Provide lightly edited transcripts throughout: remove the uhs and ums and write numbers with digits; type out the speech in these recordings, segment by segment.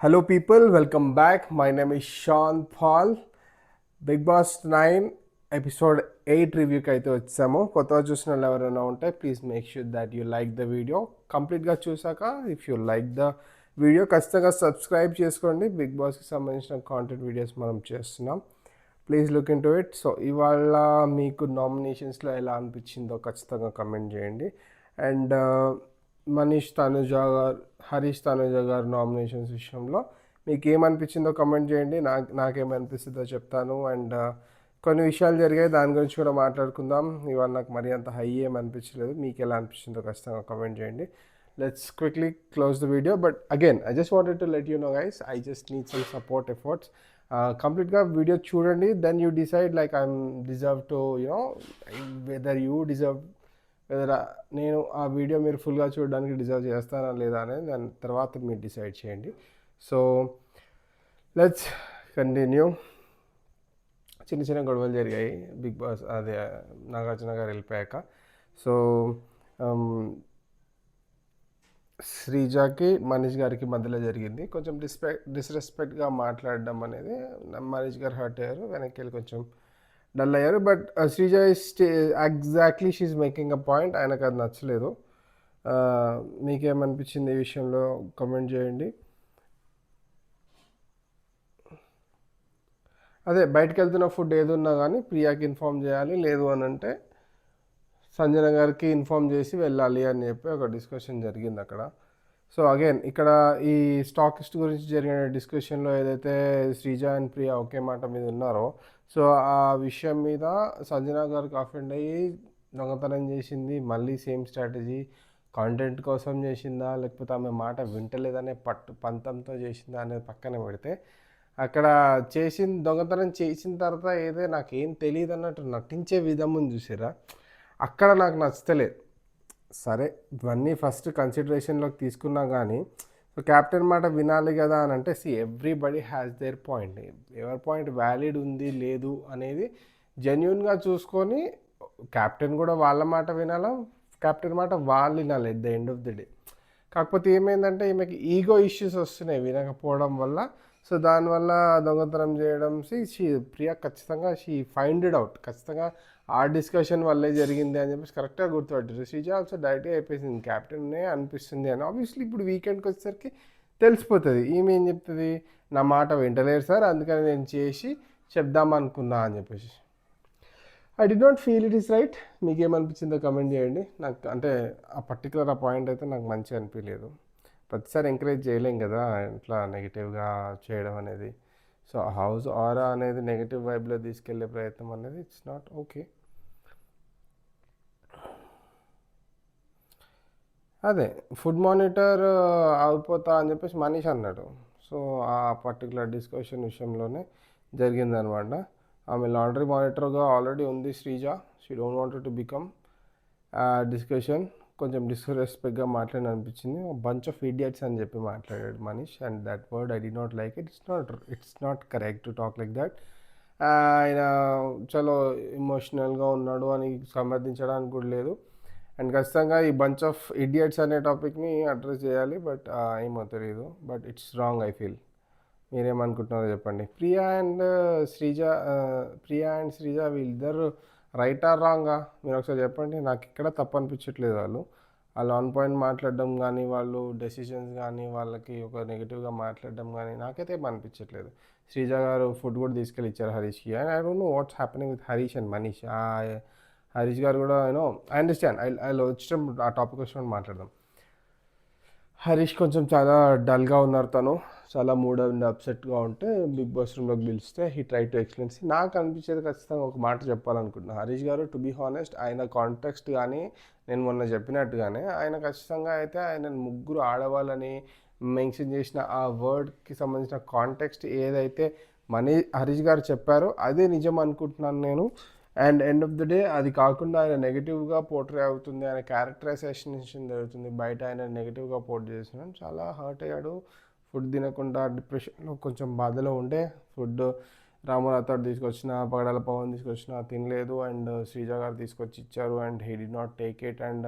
Hello, people. Welcome back. My name is Sean Paul. Bigg Boss 9 episode 8 రివ్యూకి అయితే వచ్చాము. కొత్తగా చూసిన వాళ్ళు ఎవరైనా ఉంటే please make sure that you like the video. కంప్లీట్గా చూసాక if you like the video ఖచ్చితంగా సబ్స్క్రైబ్ చేసుకోండి. బిగ్ బాస్కి సంబంధించిన కాంటెంట్ వీడియోస్ మనం చేస్తున్నాం. Please look into it. So ఇవాళ మీకు నామినేషన్స్లో ఎలా అనిపించిందో ఖచ్చితంగా కమెంట్ చేయండి. అండ్ మనీష్ తనుజా గారు, హరీష్ తనుజా గారు నామినేషన్స్ విషయంలో మీకు ఏమనిపించిందో కమెంట్ చేయండి. నాకేమనిపిస్తుందో చెప్తాను. అండ్ కొన్ని విషయాలు జరిగాయి, దాని గురించి కూడా మాట్లాడుకుందాం. ఇవాళ నాకు మరీ అంత హై ఏమనిపించలేదు. మీకు ఎలా అనిపించిందో ఖచ్చితంగా కమెంట్ చేయండి. Let's quickly close the video. But again I just wanted to let you know guys, I just need some support efforts. కంప్లీట్గా వీడియో చూడండి, then you decide like I'm deserve to you know whether you deserve, whether నేను ఆ video మీరు ఫుల్గా చూడడానికి deserve చేస్తానా లేదా అనేది దాని తర్వాత మీరు డిసైడ్ చేయండి. So let's continue. చిన్న చిన్న గొడవలు జరిగాయి బిగ్ బాస్ అదే నాగార్జున గారు వెళ్ళిపోయాక. సో శ్రీజాకి మనీష్ గారికి మధ్యలో జరిగింది. కొంచెం డిస్రెస్పెక్ట్గా మాట్లాడడం అనేది మనీష్ గారు హర్ట్ అయ్యారు, వెనక్కి వెళ్ళి కొంచెం డల్ అయ్యారు. But Sreeja exactly she making a point. ఆయనకు అది నచ్చలేదు. మీకేమనిపించింది ఈ విషయంలో కామెంట్ చేయండి. అదే బయటకు వెళ్తున్న ఫుడ్ ఏదున్నా కానీ ప్రియాకి ఇన్ఫామ్ చేయాలి, లేదు అని అంటే సంజన గారికి ఇన్ఫామ్ చేసి వెళ్ళాలి అని చెప్పి ఒక డిస్కషన్ జరిగింది అక్కడ. సో అగైన్ ఇక్కడ ఈ స్టాకిస్ట్ గురించి జరిగిన డిస్కషన్లో ఏదైతే శ్రీజ అండ్ ప్రియా ఒకే మాట మీద ఉన్నారో, సో ఆ విషయం మీద సంజన గారికి అఫెండ్ అయ్యి దొంగతనం చేసింది, మళ్ళీ సేమ్ స్ట్రాటజీ కాంటెంట్ కోసం చేసిందా లేకపోతే ఆమె మాట వింటలేదనే పంతంతో చేసిందా అనేది పక్కన పెడితే, అక్కడ దొంగతనం చేసిన తర్వాత ఏదో నాకేం తెలియదు అన్నట్టు నటించే విధముని చూసారా, అక్కడ నాకు నచ్చలేదు. సరే ఇవన్నీ ఫస్ట్ కన్సిడరేషన్లోకి తీసుకున్నా కానీ సో క్యాప్టెన్ మాట వినాలి కదా అని అంటే ఎవ్రీబడి హ్యాస్ దేర్ పాయింట్. ఎవరి పాయింట్ వ్యాలిడ్ ఉంది లేదు అనేది జెన్యున్గా చూసుకొని క్యాప్టెన్ కూడా వాళ్ళ మాట వినాలా, క్యాప్టెన్ మాట వాళ్ళు వినాలి at the end of the day. కాకపోతే ఏమైందంటే ఈమెకి ఈగో ఇష్యూస్ వస్తున్నాయి వినకపోవడం వల్ల. సో దానివల్ల దొంగతనం చేయడం ప్రియా ఖచ్చితంగా ఫైండెడ్ అవుట్, ఖచ్చితంగా ఆ డిస్కషన్ వల్లే జరిగింది అని చెప్పేసి కరెక్ట్గా గుర్తుపట్టారు. శ్రీజ ఆల్సో డైరెక్ట్గా అయిపోయింది క్యాప్టెన్నే అనిపిస్తుంది అని. ఆబ్వియస్లీ ఇప్పుడు వీకెండ్కి వచ్చేసరికి తెలిసిపోతుంది. ఈమె ఏం చెప్తుంది, నా మాట వింటలేరు సార్ అందుకని నేను చేసి చెప్దామనుకున్నా అని చెప్పేసి. I did not feel it is right. మీకేమనిపించిందో కమెంట్ చేయండి. నాకు అంటే ఆ పర్టికులర్ ఆ పాయింట్ అయితే నాకు మంచిగా అనిపించలేదు. ప్రతిసారి ఎంకరేజ్ చేయలేం కదా ఇట్లా నెగిటివ్గా చేయడం అనేది. సో హౌస్ ఆరా అనేది నెగిటివ్ వైబ్లో తీసుకెళ్లే ప్రయత్నం అనేది ఇట్స్ నాట్ ఓకే. అదే ఫుడ్ మానిటర్ అయిపోతా అని చెప్పేసి మనీష్ అన్నాడు. సో ఆ పర్టికులర్ డిస్కషన్ విషయంలోనే జరిగిందనమాట. ఆమె లాండ్రీ మానిటర్గా ఆల్రెడీ ఉంది Sreeja. She don't wanted to become discussion. కొంచెం డిస్రెస్పెక్ట్గా మాట్లాడి అనిపించింది. బంచ్ ఆఫ్ ఇడియట్స్ అని చెప్పి మాట్లాడాడు Manish. And that word I did not like it. It's not correct to talk like that. ఆయన చాలా ఎమోషనల్గా ఉన్నాడు అని సమర్థించడానికి కూడా లేదు. అండ్ ఖచ్చితంగా ఈ బంచ్ ఆఫ్ ఇడియట్స్ అనే టాపిక్ని అడ్రస్ చేయాలి. బట్ ఏమో తెలియదు. But it's wrong I feel. మీరేమనుకుంటున్నారో చెప్పండి. ప్రియా అండ్ శ్రీజ వీళ్ళిద్దరు రైట్ ఆర్ రాంగా మీరు ఒకసారి చెప్పండి. నాకు ఇక్కడ తప్పు అనిపించట్లేదు. వాళ్ళు ఆన్ పాయింట్ మాట్లాడడం కానీ, వాళ్ళు డెసిషన్స్ కానీ, వాళ్ళకి ఒక నెగిటివ్గా మాట్లాడడం కానీ నాకైతే ఏం అనిపించట్లేదు. శ్రీజ గారు ఫుడ్ కూడా తీసుకెళ్ళి ఇచ్చారు హరీష్కి. And I don't know what's happening with Harish and Manish. Harish garu కూడా ఐ అండర్స్టాండ్. ఐ వచ్చినప్పుడు ఆ టాపిక్ వచ్చినప్పుడు మాట్లాడదాం. హరీష్ కొంచెం చాలా డల్గా ఉన్నారు. తను చాలా మూడ్ అండ్ అప్సెట్గా ఉంటే బిగ్ బాస్ రూమ్లోకి పిలిస్తే హీ ట్రై టు ఎక్స్ప్లెయిన్స్. నాకు అనిపించేది ఖచ్చితంగా ఒక మాట చెప్పాలనుకుంటున్నాను. హరీష్ గారు టు బీ హానెస్ట్ ఆయన కాంటెక్స్ట్ కానీ నేను మొన్న చెప్పినట్టుగానే ఆయన ఖచ్చితంగా అయితే ఆయన ముగ్గురు ఆడవాళ్ళని మెన్షన్ చేసిన ఆ వర్డ్కి సంబంధించిన కాంటెక్స్ట్ ఏదైతే హరీష్ గారు చెప్పారో అదే నిజం అనుకుంటున్నాను నేను. And end of the day అది కాకుండా ఆయన నెగిటివ్గా పోర్ట్రే అవుతుంది, ఆయన క్యారెక్టరైజేషన్ జరుగుతుంది, బయట ఆయన నెగిటివ్గా పోర్ట్రే చేస్తున్నాడు. చాలా హర్ట్ అయ్యాడు. ఫుడ్ తినకుండా డిప్రెషన్లో కొంచెం బాధలో ఉండే ఫుడ్ రామరాథ తీసుకొచ్చిన, పగడాల పవన్ తీసుకొచ్చిన తినలేదు. అండ్ శ్రీజ గారు తీసుకొచ్చి ఇచ్చారు and he did not take it. And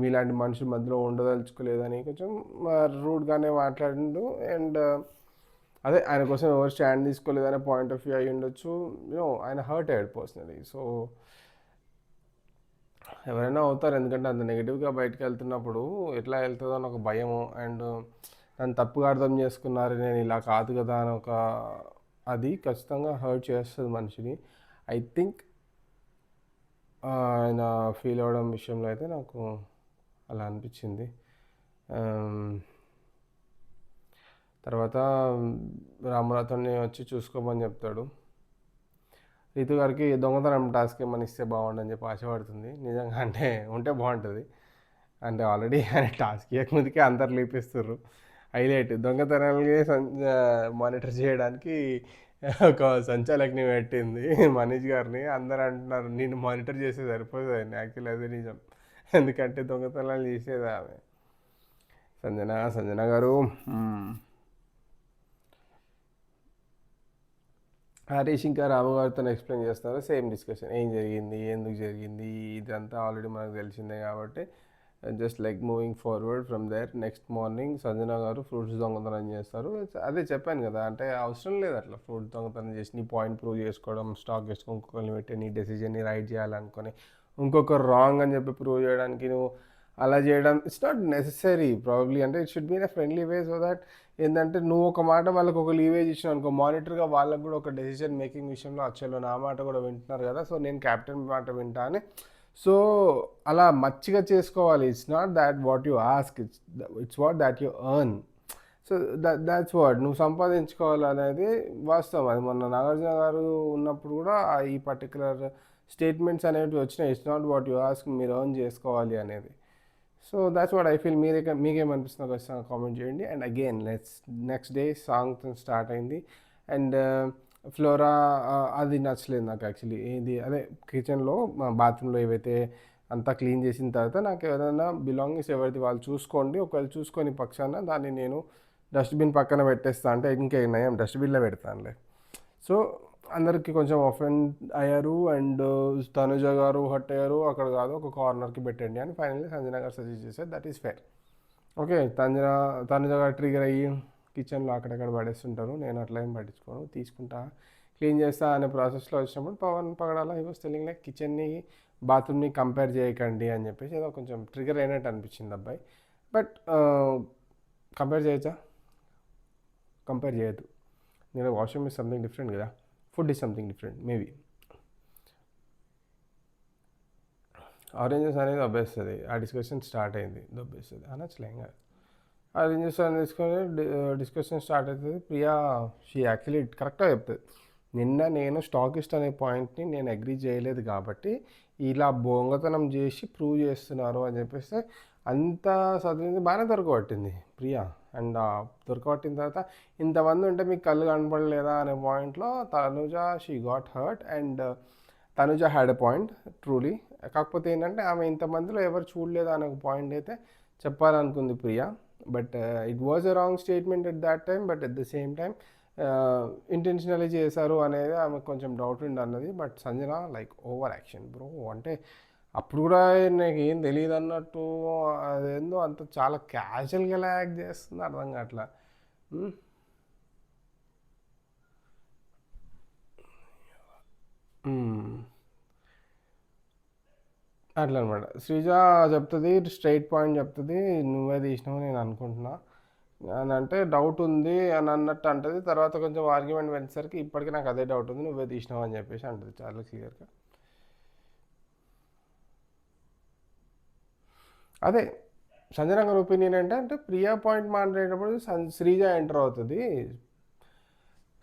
మీలాంటి మనుషుల మధ్యలో ఉండదలుచుకోలేదని కొంచెం రూడ్గానే మాట్లాడిండు. అండ్ అదే ఆయన కోసం ఎవరు స్టాండ్ తీసుకోలేదనే పాయింట్ ఆఫ్ వ్యూ అయ్యి ఉండొచ్చు. ఆయన హర్ట్ అయ్యాడు పర్సనలీ. సో ఎవరైనా అవుతారు, ఎందుకంటే అంత నెగిటివ్గా బయటకు వెళ్తున్నప్పుడు ఎట్లా వెళ్తుందో అని ఒక భయము. అండ్ నన్ను తప్పుగా అర్థం చేసుకున్నారు, నేను ఇలా కాదు కదా అని ఒక అది ఖచ్చితంగా హర్ట్ చేస్తుంది మనిషిని. ఐ థింక్ ఆయన ఫీల్ అవ్వడం విషయంలో అయితే నాకు అలా అనిపించింది. తర్వాత రామరాథన్ని వచ్చి చూసుకోమని చెప్తాడు. రీతు గారికి దొంగతనం టాస్క్ ఏమని ఇస్తే బాగుండని చెప్పి ఆశపడుతుంది. నిజంగా అంటే ఉంటే బాగుంటుంది. అంటే ఆల్రెడీ ఆయన టాస్క్ ఇవ్వకముందుకే అందరు లేపిస్తుర్రు. హైలైట్ దొంగతనాలకి మానిటర్ చేయడానికి ఒక సంచాలకుని పెట్టింది మనీష్ గారిని. అందరు అంటున్నారు నేను మానిటర్ చేస్తే సరిపోతుంది అని. యాక్చువల్లీ అదే నిజం, ఎందుకంటే దొంగతనాలు చేసేది ఆమె. సంజన గారు హరీష్ ఇంకా రామగారితో ఎక్స్ప్లెయిన్ చేస్తారు. సేమ్ డిస్కషన్, ఏం జరిగింది, ఎందుకు జరిగింది, ఇదంతా ఆల్రెడీ మనకు తెలిసిందే కాబట్టి just like moving forward from there. Next morning Sanjana గారు ఫ్రూట్స్ దొంగతనం చేస్తారు. అదే చెప్పాను కదా, అంటే అవసరం లేదు అట్లా ఫ్రూట్ దొంగతనం చేసి నీ పాయింట్ ప్రూవ్ చేసుకోవడం, స్టాక్ వేసుకొని ఇంకొకరిని పెట్టి నీ డెసిజన్ని రైట్ చేయాలనుకొని ఇంకొకరు రాంగ్ అని చెప్పి ప్రూవ్ చేయడానికి నువ్వు అలా చేయడం ఇట్స్ నాట్ నెసెసరీ ప్రాబబ్లీ. అంటే it should be in a friendly way. So that ఏంటంటే నువ్వు ఒక మాట వాళ్ళకి ఒక లీవేజ్ ఇచ్చినావు అనుకో, మానిటర్గా వాళ్ళకు కూడా ఒక డెసిషన్ మేకింగ్ విషయంలో అచ్చలో నా మాట కూడా వింటున్నారు కదా, సో నేను క్యాప్టెన్ మాట వింటా అని. సో అలా మచ్చిగా చేసుకోవాలి. It's not that what you ask, it's what that you earn. So that's what నువ్వు సంపాదించుకోవాలనేది వాస్తవం. అది మొన్న నాగార్జున గారు ఉన్నప్పుడు కూడా ఈ పర్టికులర్ స్టేట్మెంట్స్ అనేవి వచ్చినాయి. It's not what you ask, మీరు ఎర్న్ చేసుకోవాలి అనేది. So that's what I feel. మీకేమనిపిస్తుందో ఖచ్చితంగా కామెంట్ చేయండి. And again next day song start అయింది. అండ్ ఫ్లోరా అది నచ్చలేదు నాకు యాక్చువల్లీ. ఇది అదే కిచెన్లో బాత్రూంలో ఏవైతే అంతా క్లీన్ చేసిన తర్వాత నాకు ఏదైనా బిలాంగింగ్స్ ఎవరిది వాళ్ళు చూసుకోండి, ఒకవేళ చూసుకొని పక్షాన దాన్ని నేను డస్ట్బిన్ పక్కన పెట్టేస్తా అంటే ఇంకే నయం డస్ట్బిన్లో పెడతానులే. సో అందరికీ కొంచెం అఫెండ్ అయ్యారు. అండ్ తనుజ గారు హట్ అయ్యారు. అక్కడ కాదు ఒక కార్నర్కి పెట్టండి అని ఫైనల్లీ సంజన గారు సజెస్ట్ చేశారు. That is fair. Okay, Tanuja గారు ట్రిగర్ అయ్యి కిచెన్లో అక్కడక్కడ పడేస్తుంటారు. నేను అట్లా ఏం పట్టించుకోను, తీసుకుంటా క్లీన్ చేస్తా అనే ప్రాసెస్లో వచ్చినప్పుడు Pavan Pagadala he was telling like కిచెన్ని బాత్రూమ్ని కంపేర్ చేయకండి అని చెప్పేసి ఏదో కొంచెం ట్రిగర్ అయినట్టు అనిపించింది అబ్బాయి. బట్ కంపేర్ చేయొచ్చా? కంపేర్ చేయొద్దు. నేను వాష్రూమ్ ఇస్ సంథింగ్ డిఫరెంట్ కదా, food is something different. Maybe oranges అనేది దొబ్బేస్తుంది. ఆ డిస్కషన్ స్టార్ట్ అయింది, దొబ్బేస్తుంది అనొచ్చులేంగా. ఆరెంజెస్ అని తీసుకొని డిస్కషన్ స్టార్ట్ అవుతుంది. ప్రియా షీ యాక్చువల్లీ కరెక్ట్గా చెప్తుంది. నిన్న నేను స్టాకిస్ట్ అనే పాయింట్ని నేను అగ్రీ చేయలేదు కాబట్టి ఇలా బొంగతనం చేసి ప్రూవ్ చేస్తున్నారు అని చెప్పేసి అంతా చదివింది బాగానే దొరకబట్టింది ప్రియా. అండ్ దొరకబట్టిన తర్వాత ఇంతమంది ఉంటే మీకు కళ్ళు కనపడలేదా అనే పాయింట్లో Tanuja she got hurt. And Tanuja had a point truly. కాకపోతే ఏంటంటే ఆమె ఇంతమందిలో ఎవరు చూడలేదా అనే ఒక పాయింట్ అయితే చెప్పాలనుకుంది Priya. But it was a wrong statement at that time. But at the same time intentionally చేశారు అనేది ఆమెకు కొంచెం డౌట్ ఉండి అన్నది. But Sanjana like over action bro. అంటే అప్పుడు కూడా నాకు ఏం తెలియదు అన్నట్టు అదేందో అంత చాలా క్యాజువల్గా ఎలా యాక్ట్ చేస్తుంది అర్థం కావట్లా. అట్లా అనమాట. శ్రీజ చెప్తుంది, స్ట్రైట్ పాయింట్ చెప్తుంది, నువ్వే తీసినావు నేను అనుకుంటున్నా అని అంటే డౌట్ ఉంది అని అన్నట్టు అంటుంది. తర్వాత కొంచెం ఆర్గ్యుమెంట్ వెళ్ళేసరికి ఇప్పటికీ నాకు అదే డౌట్ ఉంది, నువ్వే తీసినావు అని చెప్పేసి అంటుంది చాలా క్లియర్గా. అదే సంజన గారి ఒపీనియన్ అంటే ప్రియా పాయింట్ మాట్లాడేటప్పుడు శ్రీజ ఎంటర్ అవుతుంది.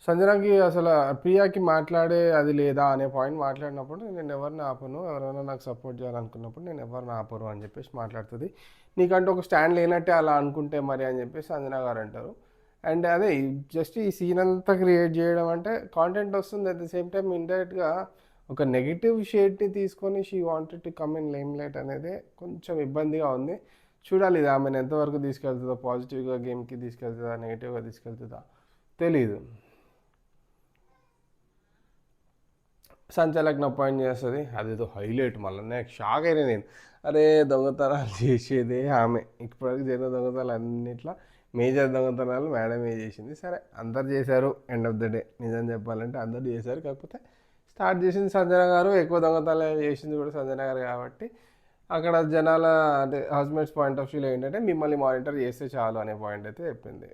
సంజనకి అసలు ప్రియాకి మాట్లాడే అది లేదా అనే పాయింట్ మాట్లాడినప్పుడు నేను ఎవరిని ఆపను, ఎవరైనా నాకు సపోర్ట్ చేయాలనుకున్నప్పుడు నేను ఎవరిని ఆపను అని చెప్పేసి మాట్లాడుతుంది. నీకంటే ఒక స్టాండ్ లేనట్టే అలా అనుకుంటే మరి అని చెప్పేసి సంజన గారు అంటారు. అండ్ అదే జస్ట్ ఈ సీన్ అంతా క్రియేట్ చేయడం అంటే కాంటెంట్ వస్తుంది. అట్ ద సేమ్ టైం ఇండైరెక్ట్గా ఒక నెగిటివ్ షేడ్ని తీసుకొని she wanted to come in lime light అనేది కొంచెం ఇబ్బందిగా ఉంది. చూడాలి ఇది ఆమెను ఎంతవరకు తీసుకెళ్తుందో, పాజిటివ్గా గేమ్కి తీసుకెళ్తుందా, నెగిటివ్గా తీసుకెళ్తుందా తెలీదు. సంచాలకుని అపాయింట్ చేస్తుంది, అదేదో హైలైట్. మళ్ళీ నాకు షాక్ అయినా నేను అరే దొంగతనాలు చేసేదే ఆమె, ఇప్పటివరకు జరిగిన దొంగతనాలు అన్నిట్లో మేజర్ దొంగతనాలు మేడమే చేసింది. సరే అందరు చేశారు, ఎండ్ ఆఫ్ ద డే నిజం చెప్పాలంటే అందరు చేశారు. కాకపోతే స్టార్ట్ చేసింది సంజన గారు, ఎక్కువ దొంగతనాలు చేసింది కూడా సంజన గారు కాబట్టి అక్కడ జనాల అంటే హస్బెండ్స్ పాయింట్ ఆఫ్ వ్యూలో ఏంటంటే మిమ్మల్ని మానిటర్ చేస్తే చాలు అనే పాయింట్ అయితే చెప్పింది.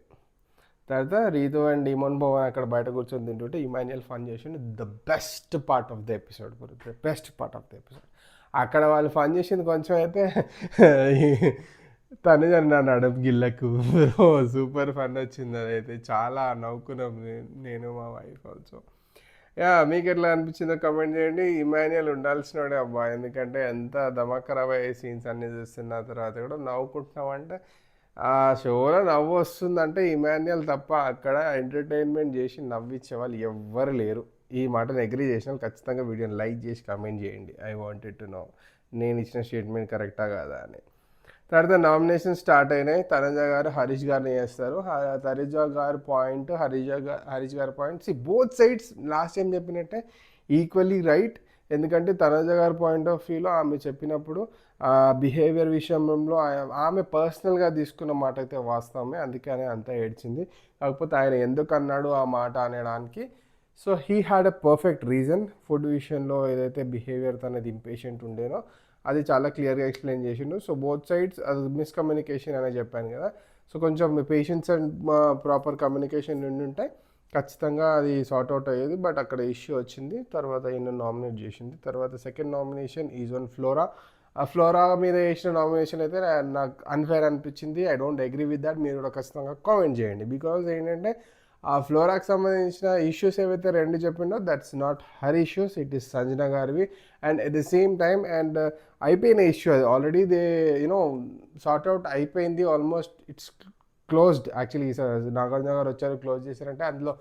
తర్వాత రీతు అండ్ డిమోన్ భవన్ అక్కడ బయట కూర్చొని తింటుంటే ఇమాన్యుయల్ ఫన్ చేసిండు. The best part of the episode, best part of the episode. అక్కడ వాళ్ళు ఫన్ చేసింది కొంచెం అయితే తను నన్ను అడపు గిల్లకు సూపర్ ఫన్ వచ్చింది. అదైతే చాలా నవ్వుకున్నాం నేను మా వైఫ్ ఆల్సో. యా, మీకు ఎట్లా అనిపించిందో కమెంట్ చేయండి. ఇమాన్యుయల్ ఉండాల్సినోడే అబ్బా, ఎందుకంటే ఎంత ధమాక్ ఖరాబ్ అయ్యే సీన్స్ అన్నీ చూస్తున్న తర్వాత కూడా నవ్వుకుంటున్నామంటే ఆ షోలో నవ్వు వస్తుందంటే ఇమాన్యుయల్ తప్ప అక్కడ ఎంటర్టైన్మెంట్ చేసి నవ్వించే వాళ్ళు ఎవ్వరు లేరు. ఈ మాటను అగ్రీ చేసిన వాళ్ళు ఖచ్చితంగా వీడియోని లైక్ చేసి కమెంట్ చేయండి. ఐ వాంటెడ్ టు నో నేను ఇచ్చిన స్టేట్మెంట్ కరెక్టా కాదా అని. తర్వాత నామినేషన్ స్టార్ట్ అయినాయి. తనుజ గారు హరీష్ గారిని చేస్తారు. తనుజ గారి పాయింట్, హరీష్ గారి point, both sides last time చెప్పినట్టే ఈక్వల్లీ రైట్. ఎందుకంటే తనుజ గారి పాయింట్ ఆఫ్ వ్యూలో ఆమె చెప్పినప్పుడు బిహేవియర్ విషయంలో ఆమె పర్సనల్గా తీసుకున్న మాట అయితే వాస్తవమే, అందుకే ఆయన అంతా ఏడ్చింది. కాకపోతే ఆయన ఎందుకు అన్నాడు ఆ మాట అనడానికి, so he had a perfect reason. Food విషయంలో ఏదైతే బిహేవియర్ తనది ఇంపేషెంట్ ఉండేనో అది చాలా క్లియర్గా ఎక్స్ప్లెయిన్ చేసిండు. సో బోత్ సైడ్స్ అది మిస్కమ్యూనికేషన్ అనే చెప్పాను కదా. సో కొంచెం పేషెన్స్ అండ్ ప్రాపర్ కమ్యూనికేషన్ ఉంటే ఖచ్చితంగా అది సార్ట్ అవుట్ అయ్యేది. బట్ అక్కడ ఇష్యూ వచ్చింది. తర్వాత ఈయన నామినేట్ చేసింది. తర్వాత second nomination is one flora. ఆ ఫ్లోరా మీద వేసిన నామినేషన్ అయితే నాకు అన్ఫేర్ అనిపించింది. I don't agree with that. మీరు కూడా ఖచ్చితంగా కామెంట్ చేయండి. బికాజ్ ఏంటంటే ఆ ఫ్లోరాకి సంబంధించిన ఇష్యూస్ ఏవైతే రెండు చెప్పిండో that's not her issues, it is Sanjana గారివి. And at the same time and అయిపోయిన ఇష్యూ అది already they you know sort out అయిపోయింది. Almost it's closed. Actually Nagarjuna garu వచ్చారు క్లోజ్ చేశారంటే అందులో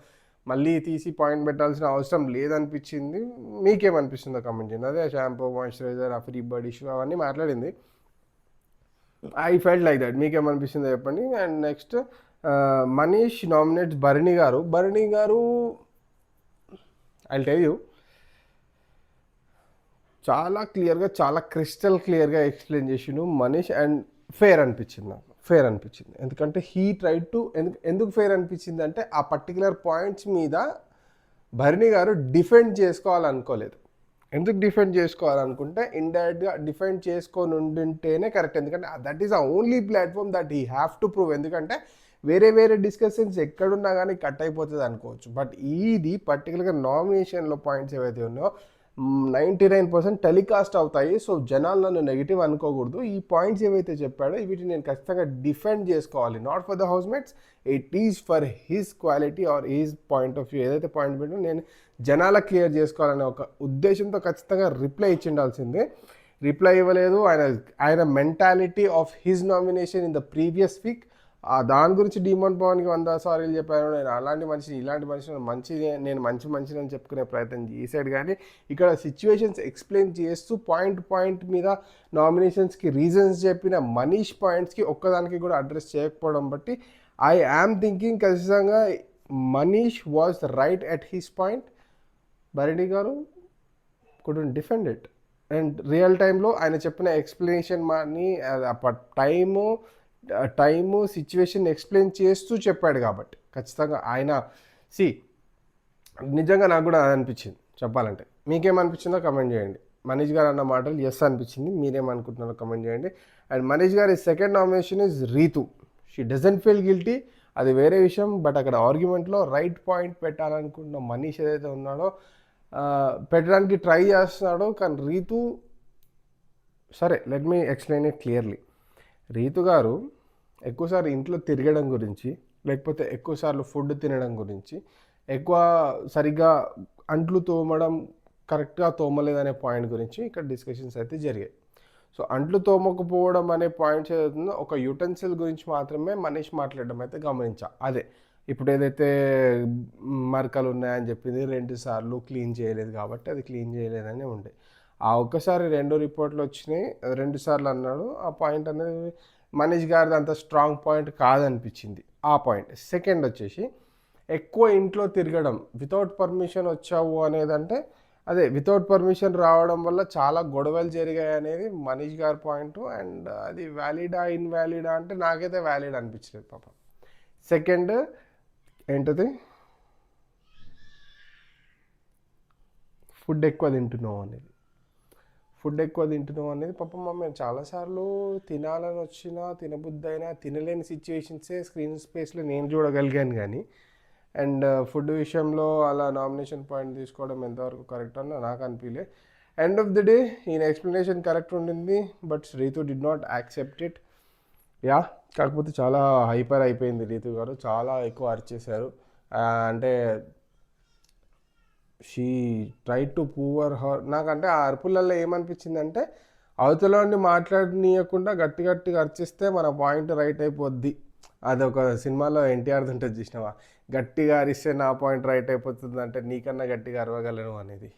మళ్ళీ తీసి పాయింట్ పెట్టాల్సిన అవసరం లేదనిపించింది. మీకేమనిపిస్తుందో కమెంట్ చేయండి. అదే shampoo, moisturiser, free bird issue అవన్నీ మాట్లాడింది. I felt like that. మీకేమనిపిస్తుందో చెప్పండి. And next Manish nominates Bharani garu. Bharani గారు ఐ టెల్ యూ చాలా క్లియర్గా, చాలా క్రిస్టల్ క్లియర్గా ఎక్స్ప్లెయిన్ చేసిండు మనీష్. అండ్ ఫేర్ అనిపించింది నాకు, ఫేర్ అనిపించింది. ఎందుకంటే హీ ట్రై టు ఎందుకు ఫేర్ అనిపించింది అంటే ఆ పర్టికులర్ పాయింట్స్ మీద భరణి గారు డిఫెండ్ చేసుకోవాలనుకోలేదు. ఎందుకు డిఫెండ్ చేసుకోవాలనుకుంటే ఇండైరెక్ట్గా డిఫెండ్ చేసుకొని ఉండింటేనే కరెక్ట్. ఎందుకంటే that is the only platform that he have to prove. ఎందుకంటే వేరే వేరే డిస్కషన్స్ ఎక్కడున్నా కానీ కట్ అయిపోతుంది అనుకోవచ్చు. బట్ ఇది పర్టికులర్గా నామినేషన్లో పాయింట్స్ ఏవైతే ఉన్నాయో 99% టెలికాస్ట్ అవుతాయి. సో జనాలు నన్ను నెగిటివ్ అనుకోకూడదు. ఈ పాయింట్స్ ఏవైతే చెప్పాడో వీటిని నేను ఖచ్చితంగా డిఫెండ్ చేసుకోవాలి. Not for the house mates, it is for his quality are his point of view. ఏదైతే పాయింట్ పెట్టో నేను జనాలకు క్లియర్ చేసుకోవాలనే ఒక ఉద్దేశంతో ఖచ్చితంగా రిప్లై ఇచ్చిండాల్సిందే. రిప్లై ఇవ్వలేదు. ఆయన mentality of his nomination in the previous week దాని గురించి డిమోన్ పవన్కి 100 సారీలు చెప్పాను. నేను అలాంటి మనిషిని, ఇలాంటి మనిషిని నేను మంచిని అని చెప్పుకునే ప్రయత్నం చేశాడు. కానీ ఇక్కడ సిచ్యువేషన్స్ ఎక్స్ప్లెయిన్ చేస్తూ పాయింట్ మీద నామినేషన్స్కి రీజన్స్ చెప్పిన మనీష్ పాయింట్స్కి ఒక్కదానికి కూడా అడ్రస్ చేయకపోవడం బట్టి ఐ యామ్ థింకింగ్ ఖచ్చితంగా Manish was right at his point. Bharani garu couldn't defend it. And real టైంలో ఆయన చెప్పిన ఎక్స్ప్లెనేషన్ అని టైము సిచ్యువేషన్ ఎక్స్ప్లెయిన్ చేస్తూ చెప్పాడు కాబట్టి ఖచ్చితంగా ఆయన నిజంగా నాకు కూడా అనిపించింది చెప్పాలంటే. మీకేమనిపించిందో కమెంట్ చేయండి. మనీష్ గారు అన్న మాటలు ఎస్ అనిపించింది. మీరేమనుకుంటున్నారో కమెంట్ చేయండి. అండ్ మనీష్ గారి second nomination is Rithu. She doesn't feel guilty, అది వేరే విషయం. బట్ అక్కడ ఆర్గ్యుమెంట్లో రైట్ పాయింట్ పెట్టాలనుకుంటున్న మనీష్ ఏదైతే ఉన్నాడో పెట్టడానికి ట్రై చేస్తున్నాడో. కానీ రీతు, సరే let me explain it clearly. Rithu గారు ఎక్కువసార్లు ఇంట్లో తిరగడం గురించి, లేకపోతే ఎక్కువసార్లు ఫుడ్ తినడం గురించి, ఎక్కువ సరిగ్గా అంట్లు తోమడం కరెక్ట్గా తోమలేదనే పాయింట్ గురించి ఇక్కడ డిస్కషన్స్ అయితే జరిగాయి. సో అంట్లు తోమకపోవడం అనే పాయింట్స్ ఏదైతుందో ఒక యుటెన్సిల్ గురించి మాత్రమే మనీష్ మాట్లాడడం అయితే గమనించా. అదే ఇప్పుడు ఏదైతే మరకలు ఉన్నాయని చెప్పింది 2 సార్లు క్లీన్ చేయలేదు కాబట్టి అది క్లీన్ చేయలేదని ఉండే. ఆ ఒక్కసారి 2 రిపోర్ట్లు వచ్చినాయి, 2 సార్లు అన్నాడు. ఆ పాయింట్ అనేది మనీష్ గారిది అంత స్ట్రాంగ్ పాయింట్ కాదనిపించింది ఆ పాయింట్. సెకండ్ వచ్చేసి ఎక్కువ ఇంట్లో తిరగడం, వితౌట్ పర్మిషన్ వచ్చావు అనేదంటే అదే వితౌట్ పర్మిషన్ రావడం వల్ల చాలా గొడవలు జరిగాయి అనేది మనీష్ గారి పాయింట్. అండ్ అది వ్యాలిడా ఇన్వాలిడా అంటే నాకైతే వ్యాలిడ్ అనిపించలేదు పాపం. సెకండ్ ఏంటది, ఫుడ్ ఎక్కువ తింటున్నావు అనేది. ఫుడ్ ఎక్కువ తింటున్నావు అనేది పాపం మేము చాలాసార్లు తినాలని వచ్చినా తినబుద్ధి అయినా తినలేని సిచ్యువేషన్సే స్క్రీన్ స్పేస్లో నేను చూడగలిగాను. కానీ అండ్ ఫుడ్ విషయంలో అలా నామినేషన్ పాయింట్ తీసుకోవడం ఎంతవరకు కరెక్ట్ అని నాకు అనిపించలే. ఎండ్ ఆఫ్ ది డే ఈయన ఎక్స్ప్లెనేషన్ కరెక్ట్ ఉండింది, but Rithu did not accept it. Yeah, కాకపోతే చాలా హైపర్ అయిపోయింది రీతు గారు, చాలా ఎక్కువ అరిచేశారు. అంటే she try to poor her. నాకంటే ఆ అరుపులలో ఏమనిపించిందంటే అవతలని మాట్లాడనీయకుండా గట్టి గట్టిగా అరిచిస్తే మన పాయింట్ రైట్ అయిపోద్ది. అదొక సినిమాలో ఎన్టీఆర్ ఉంటుంది చూసినావా, గట్టిగా అరిస్తే నా పాయింట్ రైట్ అయిపోతుంది అంటే నీకన్నా గట్టిగా అరవగలను అనేది.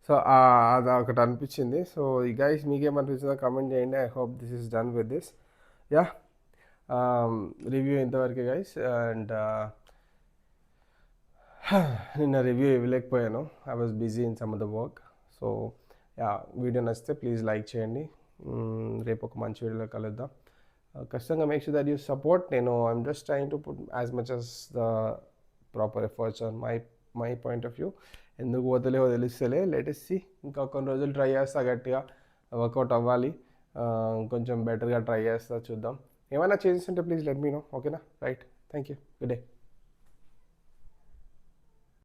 సో అది ఒకటి అనిపించింది. సో ఈ గైస్ మీకేమనిపించిందో కమెంట్ చేయండి. I hope this is done with this. Yeah, review ఇంతవరకే గైస్. అండ్ నిన్న రివ్యూ ఇవ్వలేకపోయాను, I was busy in some of the work. So yeah, video నచ్చితే ప్లీజ్ లైక్ చేయండి. రేపు ఒక మంచి వీడియోలో కలుద్దాం. ఖచ్చితంగా make sure that you support. నేను I'm just trying to put as much as the proper efforts on my point of view. ఎందుకు పోతలేవో తెలుస్తలే, లేటెస్ట్ సి. ఇంకా కొన్ని రోజులు ట్రై చేస్తా, గట్టిగా వర్కౌట్ అవ్వాలి, కొంచెం బెటర్గా ట్రై చేస్తా, చూద్దాం. ఏమైనా చేంజెస్ ఉంటే ప్లీజ్ లెట్ మీ నో. ఓకేనా? Right, thank you, good day.